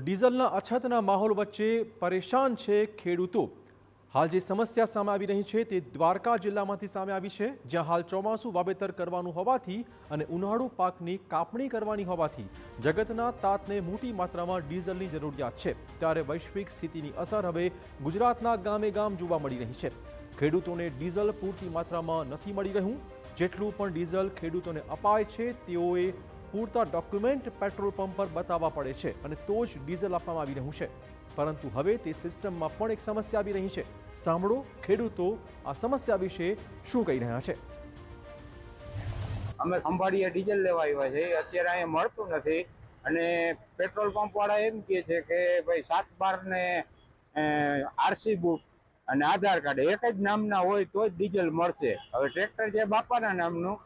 ડીઝલના અછતના માહોલ વચ્ચે પરેશાન છે ખેડૂતો। હાલ જે સમસ્યા સામે આવી રહી છે તે દ્વારકા જિલ્લામાંથી સામે આવી છે, જ્યાં હાલ ચોમાસું વાવેતર કરવાનું હોવાથી અને ઉનાળુ પાકની કાપણી કરવાની હોવાથી જગતના તાતને મોટી માત્રામાં ડીઝલની જરૂરિયાત છે। ત્યારે વૈશ્વિક સ્થિતિની અસર હવે ગુજરાતના ગામે ગામ જોવા મળી રહી છે। ખેડૂતોને ડીઝલ પૂરતી માત્રામાં નથી મળી રહ્યું। જેટલું પણ ડીઝલ ખેડૂતોને અપાય છે તેઓએ પૂરતા ડોક્યુમેન્ટ પેટ્રોલ પંપ પર બતાવવા પડે છે અને તો જ ડીઝલ આપવામાં આવી રહ્યું છે। પરંતુ હવે તે સિસ્ટમમાં પણ એક સમસ્યા આવી રહી છે। સાંભળો ખેડૂતો આ સમસ્યા વિશે શું કહી રહ્યા છે। અમે ખંભાળીએ ડીઝલ લેવા આવ્યા છે, અત્યારે અહીંયા મળતું નથી અને પેટ્રોલ પંપ વાળા એમ કહે છે કે ભાઈ 7/12 ને આરસી બુક અને આધાર કાર્ડ એક જ નામના હોય તો જ ડીઝલ મળશે। હવે ટ્રેક્ટર છે બાપાના નામનું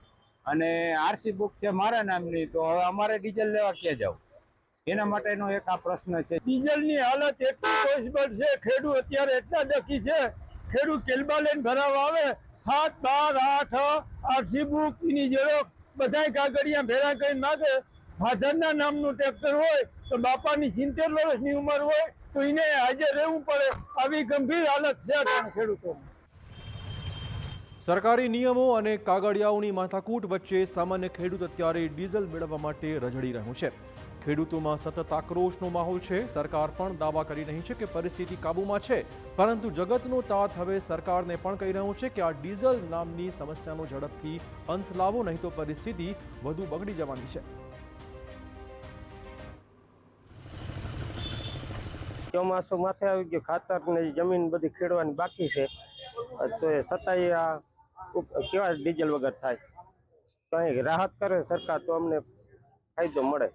અને આરસી બુક છે મારા નામની, તો હવે અમારે ડીઝલ લેવા ક્યાં જાવ? એના માટેનો એક આ પ્રશ્ન છે। ડીઝલની હાલત એટલી પોસિબલ છે, ખેડૂત અત્યારે એટલા ડકી છે, ખેડૂત કેલબા લઈને ભરાવા આવે 7, 12, 8 આરસી બુક એની ઝેરોક્ષ બધાય કાગળિયા ભેરા કરીને માગે। ફાધરના નામનું ટ્રેક્ટર હોય તો બાપાની 70 વર્ષની ઉંમર હોય તો એને હાજર રહેવું પડે। આવી ગંભીર હાલત છે ખેડૂતોની। સરકારી નિયમો અને કાગળિયાઓની માથાકૂટ વચ્ચે સામાન્ય ખેડૂત અત્યારે ડીઝલ મેળવવા માટે રઝળી રહ્યું છે। ખેડૂતોમાં સતત આક્રોશનો માહોલ છે। સરકાર પણ દાવા કરી રહી છે કે પરિસ્થિતિ કાબૂમાં છે, પરંતુ જગતનો તાત હવે સરકારને પણ કહી રહ્યો છે કે આ ડીઝલ નામની સમસ્યાનો ઝડપથી અંત લાવો, નહીં તો પરિસ્થિતિ વધુ બગડી જવાની છે। ચોમાસું માથે આવી ગયું, ખાતર ને જમીન બધી ખેડવાની બાકી છે, તો એ છતાંય આ કેવા ડીઝલ વગર થાય? કંઈ રાહત કરે સરકાર તો અમને ફાયદો મળે।